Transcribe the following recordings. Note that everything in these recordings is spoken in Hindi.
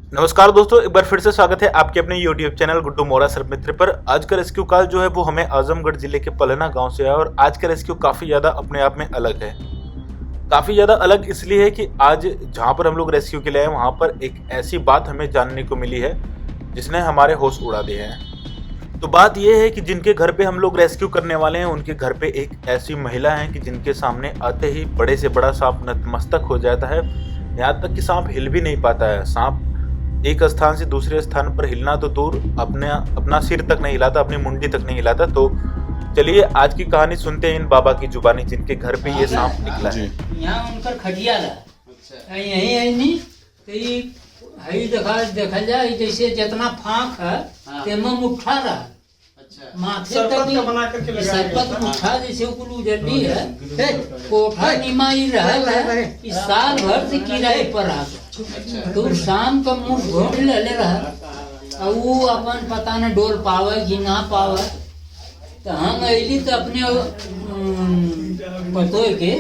नमस्कार दोस्तों, एक बार फिर से स्वागत है आपके अपने YouTube चैनल गुड्डू मोरा सर्पमित्र पर। आज का रेस्क्यू कॉल जो है वो हमें आजमगढ़ जिले के पलना गांव से है और आज का रेस्क्यू काफ़ी ज़्यादा अपने आप में अलग है। काफ़ी ज़्यादा अलग इसलिए है कि आज जहां पर हम लोग रेस्क्यू के लिए आए वहां पर एक ऐसी बात हमें जानने को मिली है जिसने हमारे होश उड़ा दिए हैं। तो बात यह है कि जिनके घर पे हम लोग रेस्क्यू करने वाले हैं उनके घर पे एक ऐसी महिला है कि जिनके सामने आते ही बड़े से बड़ा सांप नतमस्तक हो जाता है। यहाँ तक कि सांप हिल भी नहीं पाता है। सांप एक स्थान से दूसरे स्थान पर हिलना तो दूर, अपना सिर तक नहीं हिलाता, अपनी मुंडी तक नहीं हिलाता। तो चलिए आज की कहानी सुनते हैं इन बाबा की जुबानी जिनके घर पे ये सांप निकला है। यहाँ उनकर खटिया ला यही है नहीं तो ये हई देखल जाए जैसे जितना फांक है तेमा मुठा रहा माथे तक सरपत मुठा जैसे कुल उजली है कोठा निमाई रहल है इस साल भर से किराए पर आ तो शाम का मुंह घोट ले रहा और वो अपन पता न डोल पावे कि ना पावे। तो हम अली तो अपने पतो के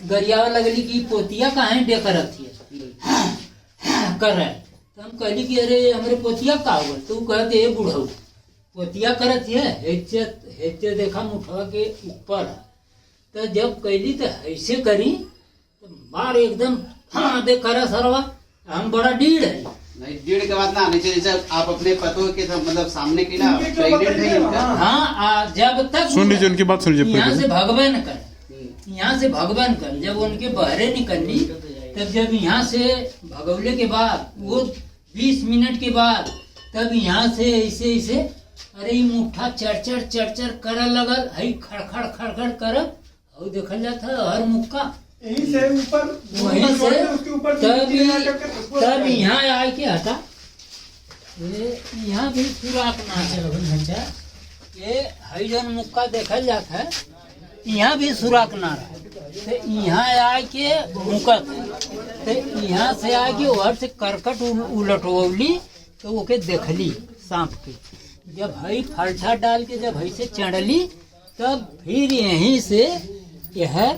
गरियावा लगली कि पोतिया कहाँ डेकरत कर रहे। तो हम कहली कि अरे हमारे पोतिया का हुआ। तो कहते बुढ़ऊ पोतिया करत है हेचे देखा मुठवा के ऊपर। तो जब कहली तो ऐसे करी तो मार एकदम हाँ दे करा सरवा हम बड़ा डीड़ है। नहीं डीड़ के बाद ना नीचे जैसे आप अपने पतों के मतलब सामने की ना प्रेग्नेंट है इनका। हाँ जब तक सुन लीजिए उनकी बात सुन लीजिए। यहाँ से भगवान कर यहाँ से भगवान कर जब उनके बहरे निकलनी तब जब यहाँ से भगवले के बाद वो 20 मिनट के बाद तब यहाँ से ऐसे ऐसे अरे मुठा चढ़ कर लगल हई खड़खड़ खड़खड़ कर और देखल जाता हर मुक्का यहीं से ऊपर वहीं से उसके ऊपर तब यहाँ आए के हटा यहाँ भी सुराख ना है ये हई जन मुक्का देखल जाता है यहाँ भी सुराख ना रहा। तो यहाँ आए के मुकत तो यहाँ से आके उधर से करकट उलटवली तो ओके देखली सांप के जब हई फलछा डाल के जब हई से चढ़ली तब फिर यहीं से यह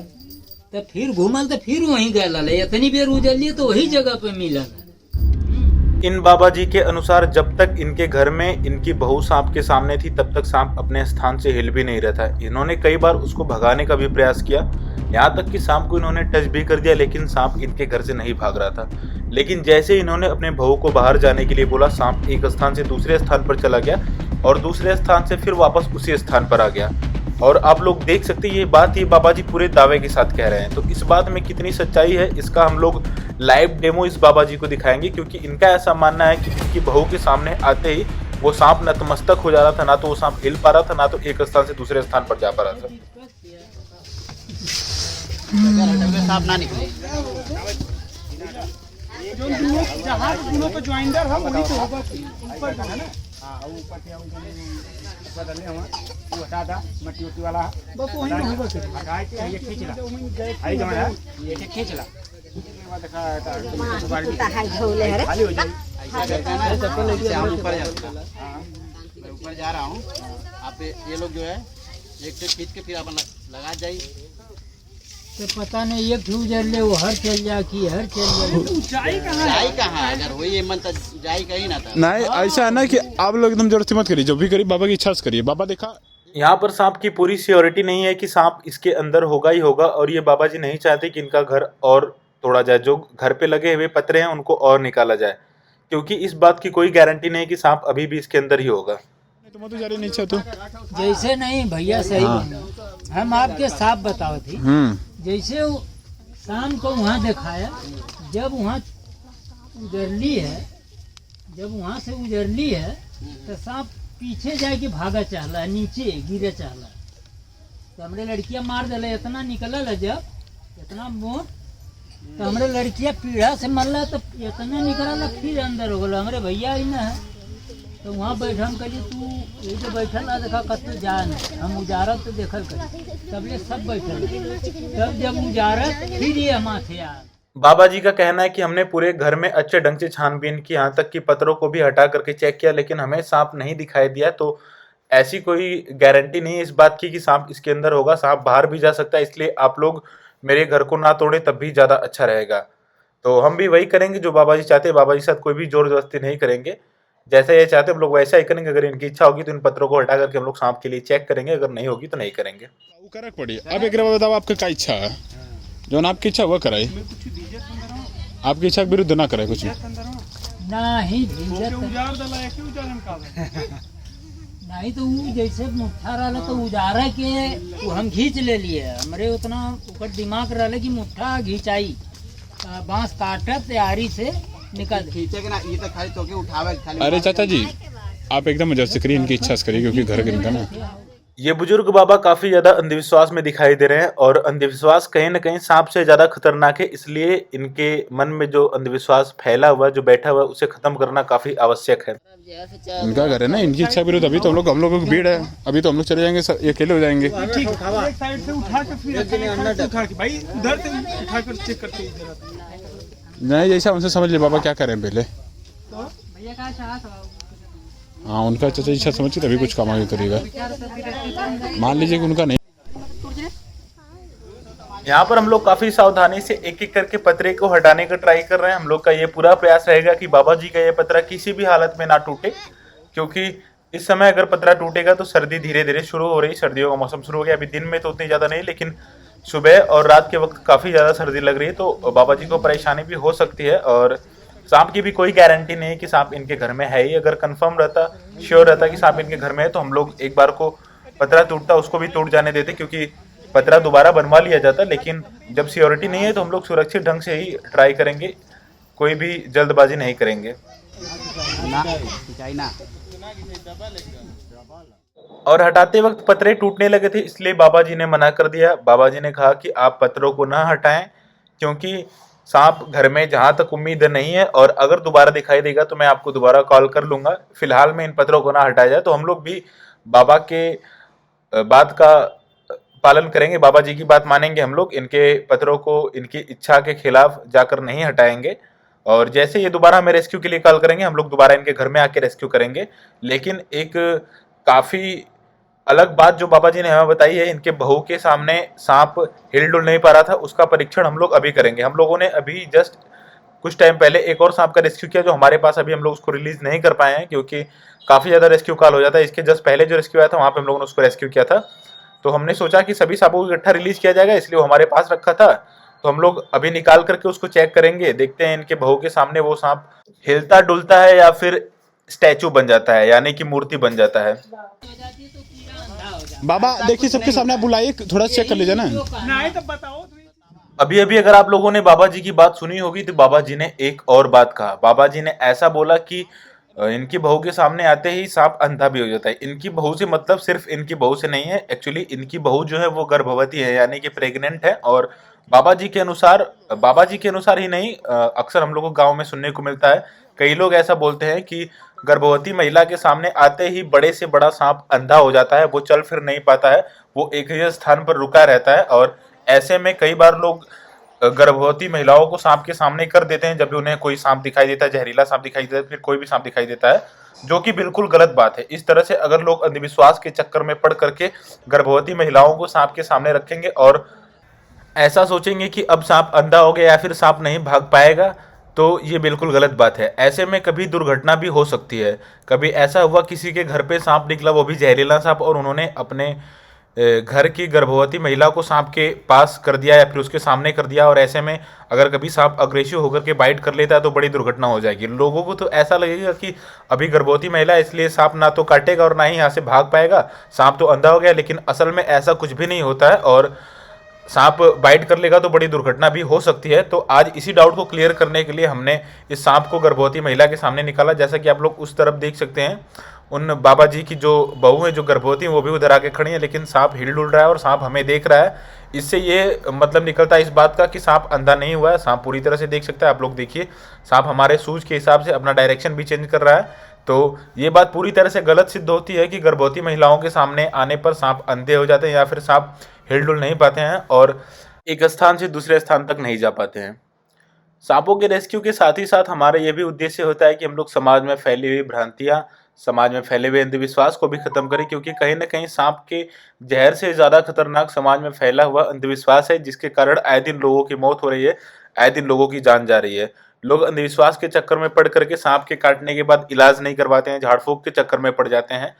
तो फिर घूमल तो फिर वहीं गए इतनी बेर उजली तो वही जगह पे मिलल। इन बाबा जी के अनुसार जब तक इनके घर में इनकी बहू सांप के सामने थी तब तक सांप अपने स्थान से हिल भी नहीं रहा था। इन्होंने कई बार उसको भगाने का भी प्रयास किया, यहाँ तक कि सांप को इन्होंने टच भी कर दिया लेकिन सांप इनके घर से नहीं भाग रहा था। लेकिन जैसे इन्होंने अपने बहू को बाहर जाने के लिए बोला सांप एक स्थान से दूसरे स्थान पर चला गया और दूसरे स्थान से फिर वापस उसी स्थान पर आ गया। और आप लोग देख सकते हैं ये बात ये बाबा जी पूरे दावे के साथ कह रहे हैं। तो इस बात में कितनी सच्चाई है इसका हम लोग लाइव डेमो इस बाबा जी को दिखाएंगे, क्योंकि इनका ऐसा मानना है कि इनकी बहू के सामने आते ही वो सांप नतमस्तक हो जा रहा था, ना तो वो सांप हिल पा रहा था, ना तो एक स्थान से दूसरे स्थान पर जा पा रहा था। सांप ना निकले जो जहाँ दोनों का ज्वाइंटर है वही तो होगा ऊपर का है ना। हाँ ऊपर क्या बदलने हम वो हटा था मट्टी उट्टी वाला बस वही होगा सिर्फ हटा के ये खींच ला आई जमा है ये खींच ला खाली हो जाए हम ऊपर जा रहा हूँ। आप ये लोग जो है एक से खींच के फिर आप लगा जाइए। तो पता नहीं एक उजर ले वो हर चल जा कि हर चल जाई कहाँ अगर वही मन तो जाई कहीं ना था। नहीं ऐसा है ना कि आप लोग एकदम जरूरत मत करिए, जो भी करिए बाबा की इच्छा से करिए। बाबा देखा यहाँ पर सांप की पूरी सियोरिटी नहीं है कि सांप इसके अंदर होगा ही होगा, और ये बाबा जी नहीं चाहते कि इनका घर और तोड़ा जाए, जो घर पे लगे हुए पत्रे हैं उनको और निकाला जाए, क्योंकि इस बात की कोई गारंटी नहीं कि सांप अभी भी इसके अंदर ही होगा। तुम तो जा रही नहीं चाहते जैसे नहीं भैया सही हम आपके साफ बताओ थी जैसे शाम को वहाँ दिखाया जब वहाँ उजरली है जब वहाँ से उजरली है तो सांप पीछे जाके भागा चाहला नीचे गिरे चाहला तो हमरे लड़कियाँ मार दिले इतना निकलल है जब इतना मोट तो हमरे लड़कियाँ पीढ़ा से मरला तो इतना निकला फिर अंदर हो गया। हमारे भैया ही ना है तो वहाँ बैठन करी तू ये तो बैठल ना देखा कत जान हम उजारत तो देखल करी तब सब बैठल तब जब उजारत फिर ये माथे आ। बाबा जी का कहना है कि हमने पूरे घर में अच्छे ढंग से छानबीन की, यहाँ तक कि पत्रों को भी हटा करके चेक किया, लेकिन हमें सांप नहीं दिखाई दिया। तो ऐसी कोई गारंटी नहीं है इस बात की कि सांप इसके अंदर होगा। सांप बाहर भी जा सकता है, इसलिए आप लोग मेरे घर को ना तोड़े तब भी ज़्यादा अच्छा रहेगा। तो हम भी वही करेंगे जो बाबा जी चाहते हैं। बाबा जी के साथ कोई भी जोर जबरदस्ती नहीं करेंगे, जैसा ये चाहते हैं हम लोग वैसा ही करेंगे। अगर इनकी इच्छा होगी तो इन पत्रों को हटा करके हम लोग सांप के लिए चेक करेंगे, अगर नहीं होगी तो नहीं करेंगे। वो करक पड़ी। अब एक बार बताओ आपका क्या इच्छा है, जो ना आपकी इच्छा वो कराए, आपकी इच्छा के विरुद्ध ना करे कुछ भी। नहीं नहीं तो वो जैसे मुठ्ठा रहा तो उजारा के वो हम खींच ले लिए। हमारे उतना ऊपर दिमाग रहा कि मुठ्ठा घिंचाई बांस काटा तैयारी से निकल खींचे के ना ये तो खाली तो के उठावे खाली। अरे चाचा जी आप एकदम मजबूत करिए, इनकी इच्छा से करिए क्योंकि घर गिनता ना। ये बुजुर्ग बाबा काफी ज्यादा अंधविश्वास में दिखाई दे रहे हैं और अंधविश्वास कहीं ना कहीं सांप से ज्यादा खतरनाक है, इसलिए इनके मन में जो अंधविश्वास फैला हुआ जो बैठा हुआ उसे खत्म करना काफी आवश्यक है। इनका घर है ना, इनकी इच्छा विरुद्ध। अभी तो हम लोगों की भीड़ है, अभी तो हम लोग चले जाएंगे, ये अकेले हो जाएंगे। ठीक एक साइड से उठा के फिर उठा के भाई उधर से उठा कर चेक करते नहीं जैसा उनसे समझ ले बाबा क्या करें पहले। हाँ उनका चाचा इच्छा समझ के तभी कुछ काम आगे करेगा। मान लीजिए कि उनका नहीं। यहाँ पर हम लोग काफी सावधानी से एक एक करके पतरे को हटाने का ट्राई कर रहे हैं। हम लोग का ये पूरा प्रयास रहेगा कि बाबा जी का ये पतरा किसी भी हालत में ना टूटे, क्योंकि इस समय अगर पतरा टूटेगा तो सर्दी धीरे धीरे शुरू हो रही, सर्दियों का मौसम शुरू हो गया। अभी दिन में तो उतनी ज्यादा नहीं, लेकिन सुबह और रात के वक्त काफी ज्यादा सर्दी लग रही है, तो बाबा जी को परेशानी भी हो सकती है। और सांप की भी कोई गारंटी नहीं है कि सांप इनके घर में है ही। अगर कंफर्म रहता, श्योर रहता कि सांप इनके घर में है तो हम लोग एक बार को पतरा टूटता उसको भी टूट जाने देते, क्योंकि पतरा दोबारा बनवा लिया जाता। लेकिन जब सियोरिटी नहीं है तो हम लोग सुरक्षित ढंग से ही ट्राई करेंगे, कोई भी जल्दबाजी नहीं करेंगे। और हटाते वक्त पतरे टूटने लगे थे, इसलिए बाबा जी ने मना कर दिया। बाबा जी ने कहा कि आप पत्रों को ना हटाएं, क्योंकि सांप घर में जहां तक उम्मीद नहीं है, और अगर दोबारा दिखाई देगा तो मैं आपको दोबारा कॉल कर लूंगा। फिलहाल में इन पत्रों को ना हटाया जाए। तो हम लोग भी बाबा के बात का पालन करेंगे, बाबा जी की बात मानेंगे। हम लोग इनके पत्रों को इनकी इच्छा के खिलाफ जाकर नहीं हटाएंगे, और जैसे ये दोबारा हमें रेस्क्यू के लिए कॉल करेंगे हम लोग दोबारा इनके घर में आके रेस्क्यू करेंगे। लेकिन एक काफी अलग बात जो बाबा जी ने हमें बताई है, इनके बहू के सामने सांप हिल डुल नहीं पा रहा था, उसका परीक्षण हम लोग अभी करेंगे। हम लोगों ने अभी जस्ट कुछ टाइम पहले एक और सांप का रेस्क्यू किया जो हमारे पास अभी हम लोग उसको रिलीज नहीं कर पाए हैं, क्योंकि काफी ज्यादा रेस्क्यू कॉल हो जाता है। इसके जस्ट पहले जो रेस्क्यू आया था वहां पे हम लोगों ने उसको रेस्क्यू किया था, तो हमने सोचा कि सभी सांपों को इकट्ठा रिलीज किया जाएगा, इसलिए वो हमारे पास रखा था। तो हम लोग अभी निकाल करके उसको चेक करेंगे, देखते हैं इनके बहू के सामने वो सांप हिलता डुलता है या फिर स्टैचू बन जाता है, यानी कि मूर्ति बन जाता है। बाबा देखिए सबके सामने आप बुलाइए, थोड़ा चेक कर लीजिए ना। नहीं तो बताओ अभी अभी अगर आप लोगों ने बाबा जी की बात सुनी होगी तो बाबा जी ने एक और बात कहा। बाबा जी ने ऐसा बोला कि इनकी बहू के सामने आते ही सांप अंधा भी हो जाता है। इनकी बहू से मतलब सिर्फ इनकी बहू से नहीं है, एक्चुअली इनकी बहू जो है वो गर्भवती है, यानी कि प्रेग्नेंट है। और बाबा जी के अनुसार ही नहीं, अक्सर हम लोग को गाँव में सुनने को मिलता है, कई लोग ऐसा बोलते हैं कि गर्भवती महिला के सामने आते ही बड़े से बड़ा सांप अंधा हो जाता है, वो चल फिर नहीं पाता है, वो एक ही स्थान पर रुका रहता है। और ऐसे में कई बार लोग गर्भवती महिलाओं को सांप के सामने कर देते हैं जब भी उन्हें कोई सांप दिखाई देता है, जहरीला सांप दिखाई देता है, फिर कोई भी सांप दिखाई देता है, जो कि बिल्कुल गलत बात है। इस तरह से अगर लोग अंधविश्वास के चक्कर में पड़ करके गर्भवती महिलाओं को सांप के सामने रखेंगे और ऐसा सोचेंगे कि अब सांप अंधा हो गया या फिर सांप नहीं भाग पाएगा, तो ये बिल्कुल गलत बात है। ऐसे में कभी दुर्घटना भी हो सकती है। कभी ऐसा हुआ किसी के घर पे सांप निकला, वो भी जहरीला सांप, और उन्होंने अपने घर की गर्भवती महिला को सांप के पास कर दिया या फिर उसके सामने कर दिया, और ऐसे में अगर कभी सांप अग्रेसिव होकर के बाइट कर लेता है तो बड़ी दुर्घटना हो जाएगी। लोगों को तो ऐसा लगेगा कि अभी गर्भवती महिला इसलिए सांप ना तो काटेगा और ना ही यहाँ से भाग पाएगा, सांप तो अंधा हो गया, लेकिन असल में ऐसा कुछ भी नहीं होता है, और सांप बाइट कर लेगा तो बड़ी दुर्घटना भी हो सकती है। तो आज इसी डाउट को क्लियर करने के लिए हमने इस सांप को गर्भवती महिला के सामने निकाला। जैसा कि आप लोग उस तरफ देख सकते हैं, उन बाबा जी की जो बहू है जो गर्भवती है वो भी उधर आके खड़ी है, लेकिन सांप हिल डुल रहा है और सांप हमें देख रहा है। इससे ये मतलब निकलता है इस बात का कि सांप अंधा नहीं हुआ है, सांप पूरी तरह से देख सकता है। आप लोग देखिए, सांप हमारे सूझ के हिसाब से अपना डायरेक्शन भी चेंज कर रहा है। तो ये बात पूरी तरह से गलत सिद्ध होती है कि गर्भवती महिलाओं के सामने आने पर सांप अंधे हो जाते हैं या फिर सांप हिलडुल नहीं पाते हैं और एक स्थान से दूसरे स्थान तक नहीं जा पाते हैं। सांपों के रेस्क्यू के साथ ही साथ हमारा ये भी उद्देश्य होता है कि हम लोग समाज में फैली हुई भ्रांतियां, समाज में फैले हुए अंधविश्वास को भी खत्म करें, क्योंकि कहीं ना कहीं सांप के जहर से ज़्यादा खतरनाक समाज में फैला हुआ अंधविश्वास है, जिसके कारण आए दिन लोगों की मौत हो रही है। आए दिन लोगों की जान जा रही है। लोग अंधविश्वास के चक्कर में पड़ करके सांप के काटने के बाद इलाज नहीं करवाते हैं, झाड़ फूक के चक्कर में पड़ जाते हैं।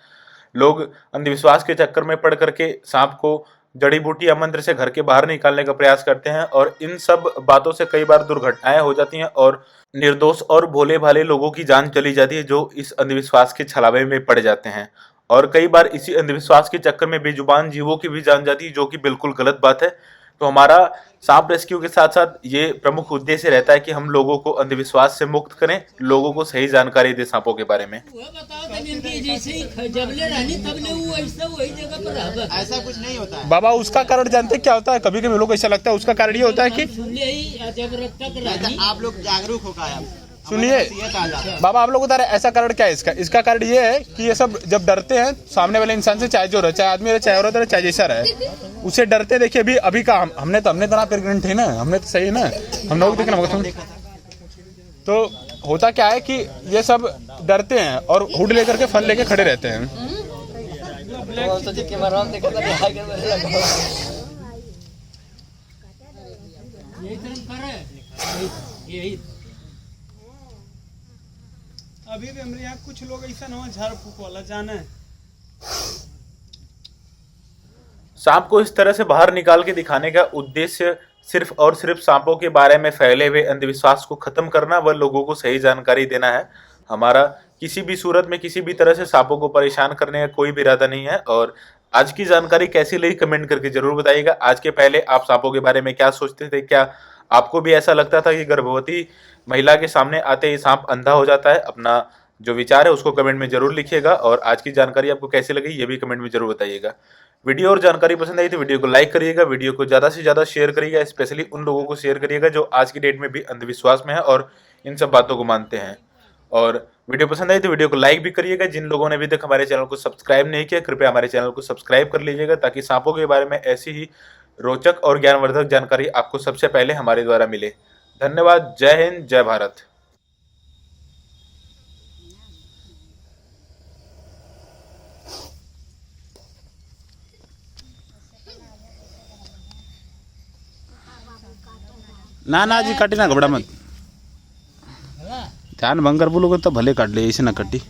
लोग अंधविश्वास के चक्कर में पड़ करके सांप को जड़ी बूटी या मंत्र से घर के बाहर निकालने का प्रयास करते हैं और इन सब बातों से कई बार दुर्घटनाएं हो जाती हैं और निर्दोष और भोले भाले लोगों की जान चली जाती है जो इस अंधविश्वास के छलावे में पड़ जाते हैं। और कई बार इसी अंधविश्वास के चक्कर में बेजुबान जीवों की भी जान जाती है, जो कि बिल्कुल गलत बात है। तो हमारा सांप रेस्क्यू के साथ साथ ये प्रमुख उद्देश्य रहता है कि हम लोगों को अंधविश्वास से मुक्त करें, लोगों को सही जानकारी दें सांपों के बारे में। वह बताओ तब इनकी जैसे ही जबले रहनी तबले वो ऐसा वही जगह पर रहता। ऐसा कुछ नहीं होता है बाबा उसका कारण जानते क्या होता है? कभी कभी लोग ऐसा लगता है उसका कारण ये होता है कि सुनले ही जब तक रहनी। आप लोग जागरूक हो का सुनिए बाबा, आप लोग बता रहे ऐसा कारण क्या है इसका? इसका कारण ये है कि ये सब जब डरते हैं सामने वाले इंसान से, चाहे जो रहे, चाहे आदमी रहे, चाहे औरत रहे, चाहे जैसा रहे, उसे डरते। देखिए अभी का हमने तो ना प्रेग्नेंट है ना, हमने तो सही है ना, हम लोग देखना मगर तो होता क्या है कि ये सब डरते हैं और हुड लेकर के फन लेके खड़े रहते हैं। अभी भी हमारे यहाँ कुछ लोग ऐसा ना झाड़ फूक वाला जाना है। सांप को इस तरह से बाहर निकाल के दिखाने का उद्देश्य सिर्फ और सिर्फ सांपों के बारे में फैले हुए अंधविश्वास को खत्म करना व लोगों को सही जानकारी देना है। हमारा किसी भी सूरत में किसी भी तरह से सांपों को परेशान करने का कोई भी इरादा नहीं है। और आज की जानकारी कैसी लगी कमेंट करके जरूर बताइएगा। आज के पहले आप सांपों के बारे में क्या सोचते थे? क्या आपको भी ऐसा लगता था कि गर्भवती महिला के सामने आते ही सांप अंधा हो जाता है? अपना जो विचार है उसको कमेंट में जरूर लिखिएगा। और आज की जानकारी आपको कैसी लगी ये भी कमेंट में जरूर बताइएगा। वीडियो और जानकारी पसंद आई तो वीडियो को लाइक करिएगा, वीडियो को ज़्यादा से ज़्यादा शेयर करिएगा, स्पेशली उन लोगों को शेयर करिएगा जो आज की डेट में भी अंधविश्वास में है और इन सब बातों को मानते हैं। और वीडियो पसंद आई तो वीडियो को लाइक भी करिएगा। जिन लोगों ने अभी तक हमारे चैनल को सब्सक्राइब नहीं किया कृपया हमारे चैनल को सब्सक्राइब कर लीजिएगा, ताकि सांपों के बारे में ऐसी ही रोचक और ज्ञानवर्धक जानकारी आपको सबसे पहले हमारे द्वारा मिले। धन्यवाद। जय हिंद, जय भारत। ना जी काटी ना, घबरा मत, ध्यान भंग कर बोलोगे तो भले काट ले, ऐसे ना कटी।